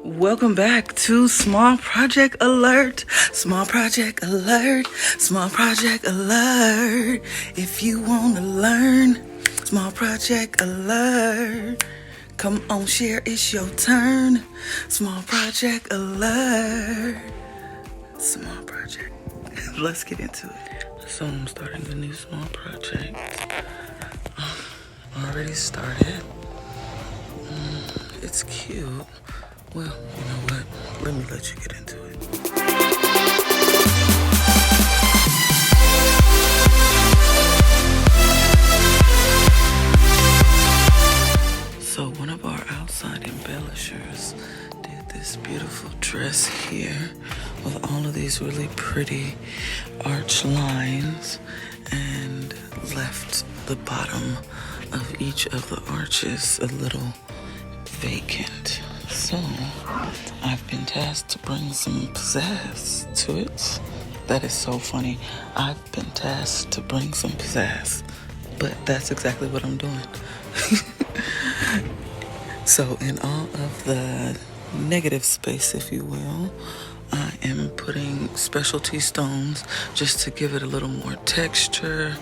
Welcome back to Small Project Alert. Small Project Alert. Small Project Alert. If you want to learn, Small Project Alert. Come on, share, it's your turn. Small Project Alert. Small Project. Let's get into it. So I'm starting a new small project. Already started. It's cute. Well, you know what? Let me let you get into it. So one of our outside embellishers did this beautiful dress here with all of these really pretty arch lines and left the bottom of each of the arches a little vacant. So I've been tasked to bring some pizzazz to it. That is so funny. I've been tasked to bring some pizzazz, but that's exactly what I'm doing. So in all of the negative space, if you will, I am putting specialty stones just to give it a little more texture.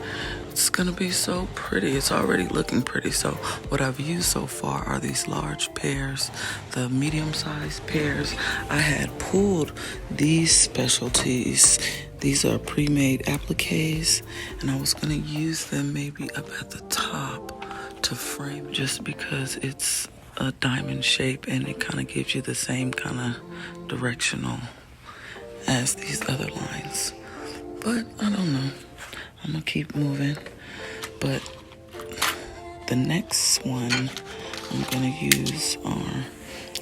It's gonna be so pretty. It's already looking pretty. So what I've used so far are these large pears, the medium-sized pears. I had pulled these specialties. These are pre-made appliques, and I was gonna use them maybe up at the top to frame, just because it's a diamond shape and it kind of gives you the same kind of directional as these other lines. But I don't know. I'm gonna keep moving. But the next one I'm gonna use are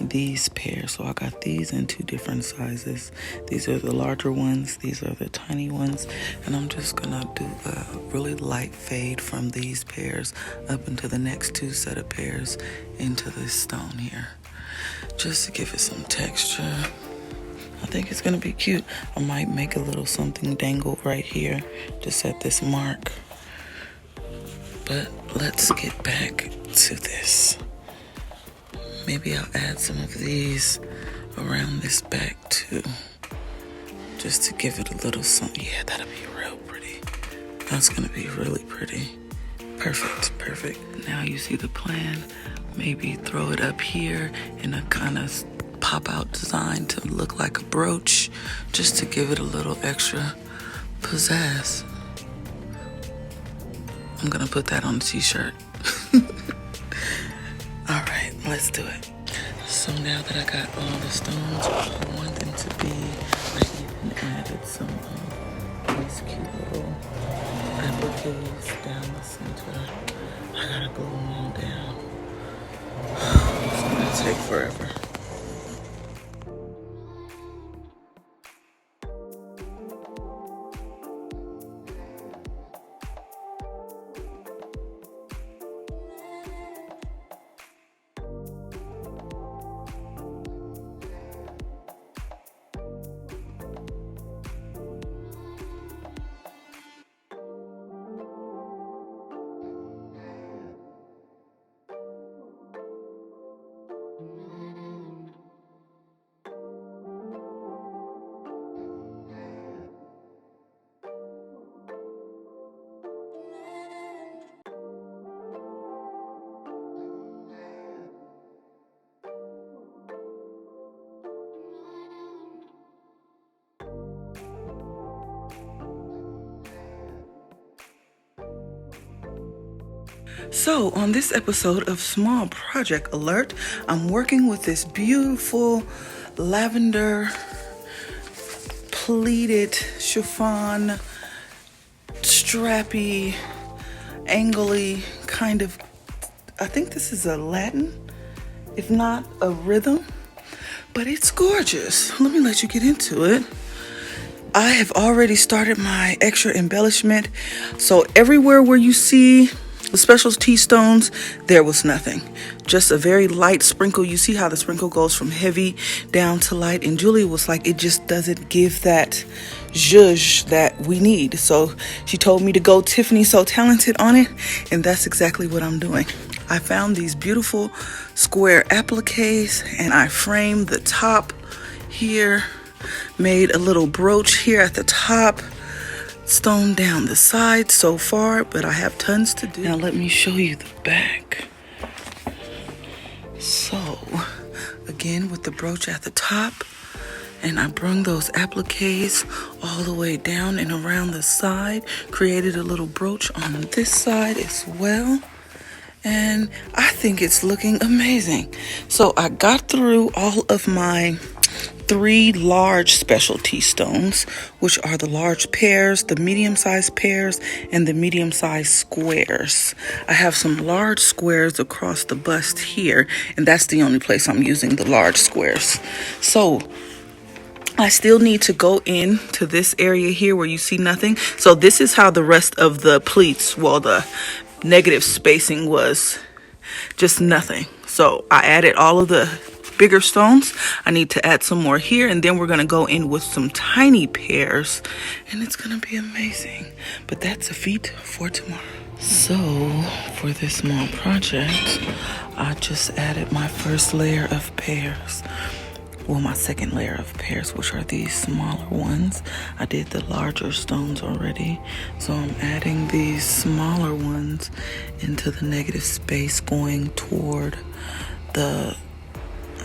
these pairs. So I got these in two different sizes. These are the larger ones, these are the tiny ones, and I'm just gonna do a really light fade from these pairs up into the next two set of pairs into this stone here, just to give it some texture. I think it's gonna be cute. I might make a little something dangle right here to set this mark. But let's get back to this. Maybe I'll add some of these around this back too, just to give it a little something. Yeah, that'll be real pretty. That's gonna be really pretty. Perfect. Now you see the plan. Maybe throw it up here in a kind of pop-out design to look like a brooch, just to give it a little extra pizzazz. I'm gonna put that on a t-shirt. All right, let's do it. So now that I got all the stones I want them to be, I even added some of these cute little appliques down the center. I gotta glue them all down. It's gonna take forever. So on this episode of Small Project Alert, I'm working with this beautiful lavender pleated chiffon, strappy, angly kind of, I think this is a Latin, if not a rhythm, but it's gorgeous. Let me let you get into it. I have already started my extra embellishment. So everywhere where you see the specialty stones, there was nothing. Just a very light sprinkle. You see how the sprinkle goes from heavy down to light. And Julia was like, it just doesn't give that zhuzh that we need. So she told me to go Tiffany So Talented on it. And that's exactly what I'm doing. I found these beautiful square appliques and I framed the top here, made a little brooch here at the top, stone down the side so far, but I have tons to do. Now let me show you the back. So again, with the brooch at the top, and I brung those appliques all the way down and around the side, created a little brooch on this side as well. And I think it's looking amazing. So I got through all of my 3 large specialty stones, which are the large pairs, the medium-sized pairs, and the medium-sized squares. I have some large squares across the bust here, and that's the only place I'm using the large squares. So I still need to go in to this area here where you see nothing. So this is how the rest of the pleats, well, the negative spacing was just nothing. So I added all of the bigger stones. I need to add some more here, and then we're going to go in with some tiny pairs, and it's going to be amazing. But that's a feat for tomorrow. So for this small project, I just added my first layer of pairs. Well, my second layer of pairs, which are these smaller ones. I did the larger stones already, so I'm adding these smaller ones into the negative space going toward the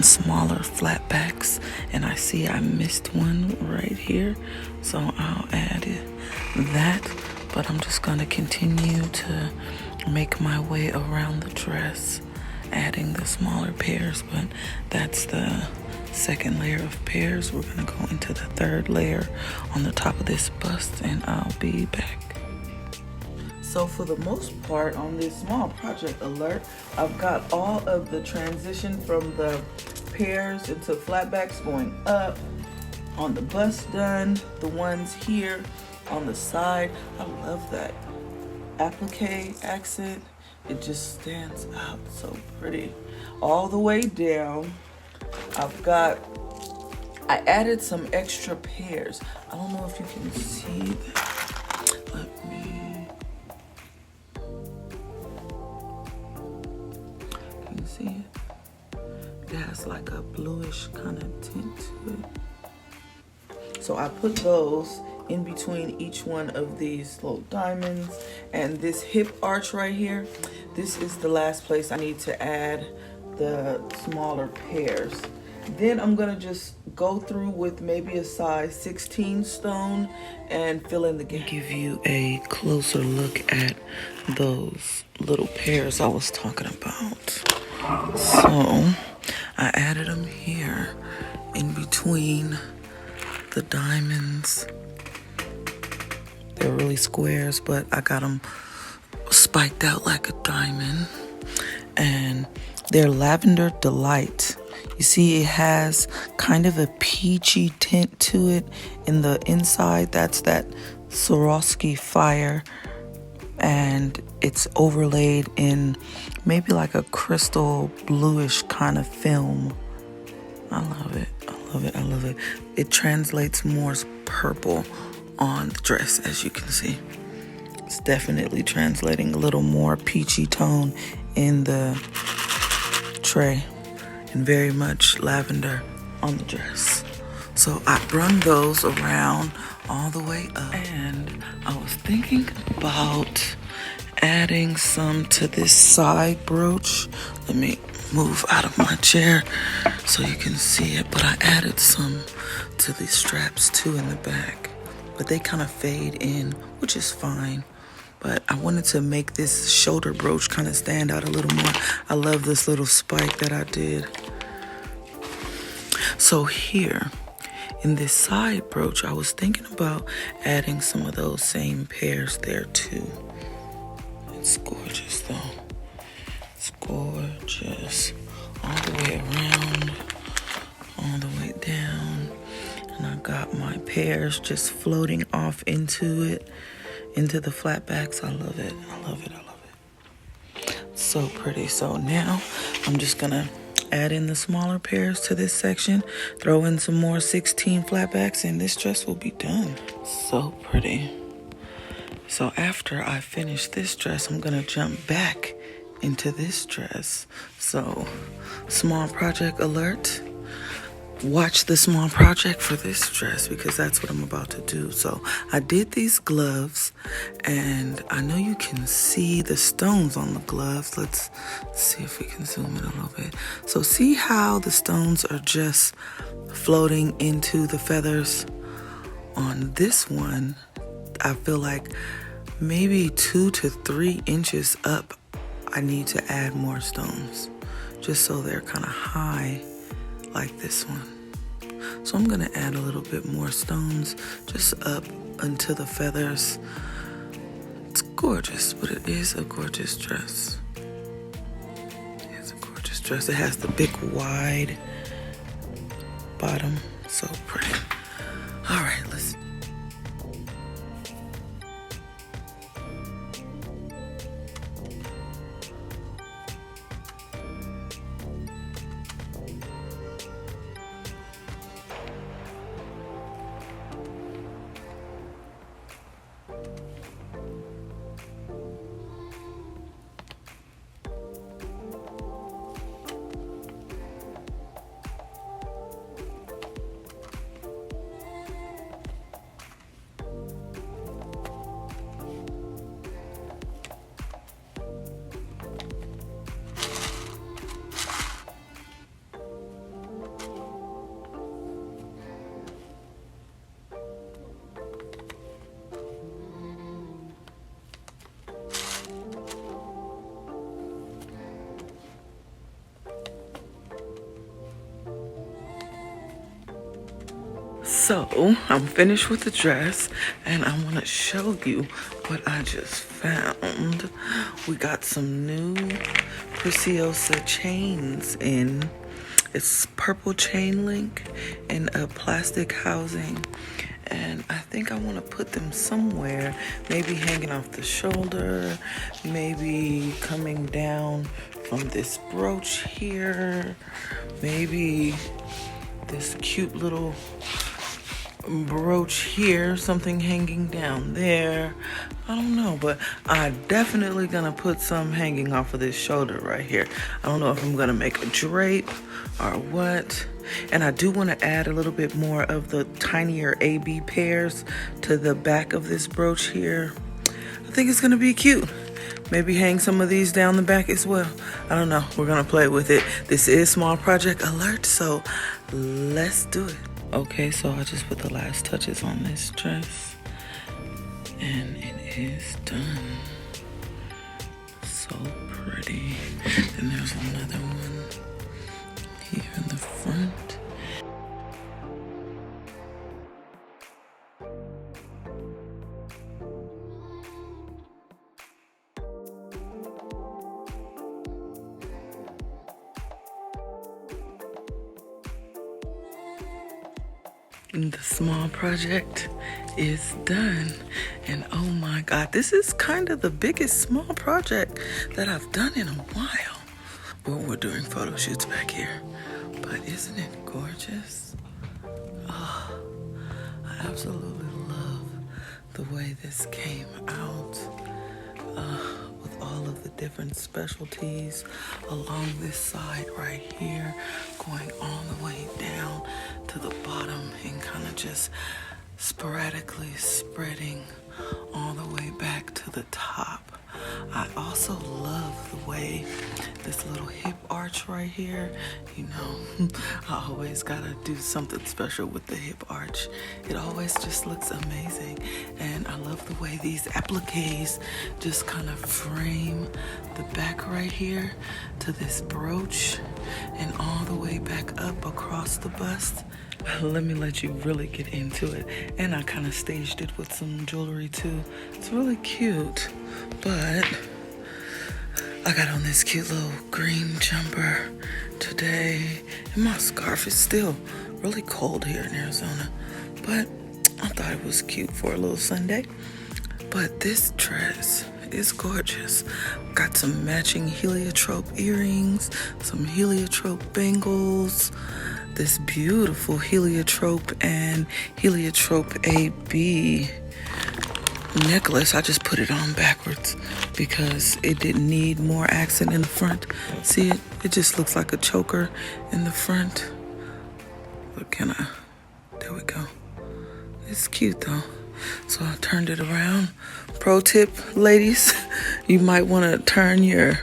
smaller flat backs. And I see I missed one right here, so I'll add that. But I'm just going to continue to make my way around the dress, adding the smaller pairs. But that's the second layer of pairs. We're gonna go into the third layer on the top of this bust, and I'll be back. So for the most part on this small project alert, I've got all of the transition from the pairs into flatbacks going up on the bust done, the ones here on the side. I love that applique accent. It just stands out so pretty. All the way down, I added some extra pairs. I don't know if you can see that. Let me, can you see it? It has like a bluish kind of tint to it. So I put those in between each one of these little diamonds, and this hip arch right here, this is the last place I need to add the smaller pairs. Then I'm gonna just go through with maybe a size 16 stone and fill in the gap. Give you a closer look at those little pairs I was talking about. So I added them here in between the diamonds. They're really squares, but I got them spiked out like a diamond. And they're Lavender Delight. You see it has kind of a peachy tint to it in the inside. That's that Swarovski fire. And it's overlaid in maybe like a crystal bluish kind of film. I love it. I love it. I love it. It translates more as purple on the dress, as you can see. It's definitely translating a little more peachy tone in the tray, and very much lavender on the dress. So I brung those around all the way up, and I was thinking about adding some to this side brooch. Let me move out of my chair so you can see it, but I added some to these straps too in the back, but they kind of fade in, which is fine. But I wanted to make this shoulder brooch kind of stand out a little more. I love this little spike that I did. So here in this side brooch, I was thinking about adding some of those same pairs there too. It's gorgeous though. It's gorgeous. All the way around, all the way down. And I got my pairs just floating off into it, into the flat backs. I love it. I love it. I love it. So pretty. So now I'm just gonna add in the smaller pairs to this section, throw in some more 16 flatbacks, and this dress will be done. So pretty. So after I finish this dress, I'm gonna jump back into this dress. So, small project alert. Watch the small project for this dress because that's what I'm about to do. So I did these gloves, and I know you can see the stones on the gloves. Let's see if we can zoom in a little bit. So see how the stones are just floating into the feathers? On this one, I feel like maybe 2 to 3 inches up, I need to add more stones just so they're kind of high like this one. So I'm gonna add a little bit more stones just up into the feathers. It's gorgeous, but it is a gorgeous dress. It's a gorgeous dress. It has the big wide bottom, so pretty. All right, let's. So I'm finished with the dress, and I want to show you what I just found. We got some new Preciosa chains in. It's purple chain link and a plastic housing. And I think I want to put them somewhere, maybe hanging off the shoulder, maybe coming down from this brooch here, maybe this cute little brooch here, something hanging down there. I don't know, but I'm definitely gonna put some hanging off of this shoulder right here. I don't know if I'm gonna make a drape or what. And I do want to add a little bit more of the tinier AB pairs to the back of this brooch here. I think it's gonna be cute. Maybe hang some of these down the back as well. I don't know, we're gonna play with it. This is small project alert, so let's do it. Okay, so I just put the last touches on this dress, and it is done. So pretty. And there's another one here in the front. The small project is done, and oh my god, this is kind of the biggest small project that I've done in a while. Well, we're doing photo shoots back here, but isn't it gorgeous? Oh, I absolutely love the way this came out. With all of the different specialties along this side right here, going all the way down to the bottom and kind of just sporadically spreading all the way back to the top. I also love the way this little hip arch right here, you know, I always gotta do something special with the hip arch. It always just looks amazing. And I love the way these appliques just kind of frame the back right here to this brooch and all the way back up across the bust. Let me let you really get into it. And I kind of staged it with some jewelry too. It's really cute, but I got on this cute little green jumper today, and my scarf is still really cold here in Arizona, but I thought it was cute for a little Sunday. But this dress is gorgeous. Got some matching heliotrope earrings, some heliotrope bangles, this beautiful heliotrope and heliotrope AB necklace, I just put it on backwards because it didn't need more accent in the front. See it? It just looks like a choker in the front. But there we go. It's cute though. So I turned it around. Pro tip, ladies, you might want to turn your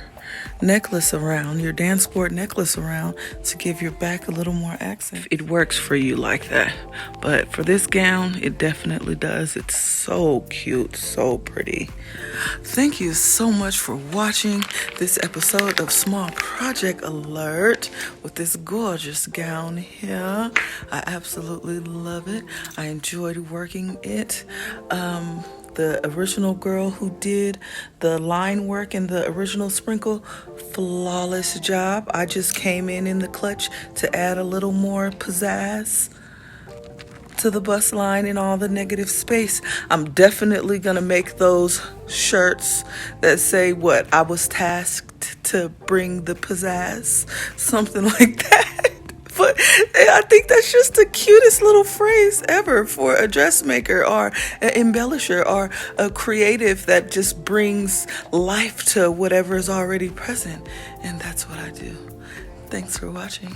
necklace around, your Dancesport necklace around, to give your back a little more accent. It works for you like that, but for this gown, it definitely does. It's so cute, so pretty. Thank you so much for watching this episode of Small Project Alert with this gorgeous gown here. I absolutely love it. I enjoyed working it. The original girl who did the line work and the original sprinkle, flawless job. I just came in the clutch to add a little more pizzazz to the bust line and all the negative space. I'm definitely gonna make those shirts that say what I was tasked to bring the pizzazz, something like that. But I think that's just the cutest little phrase ever for a dressmaker or an embellisher or a creative that just brings life to whatever is already present. And that's what I do. Thanks for watching.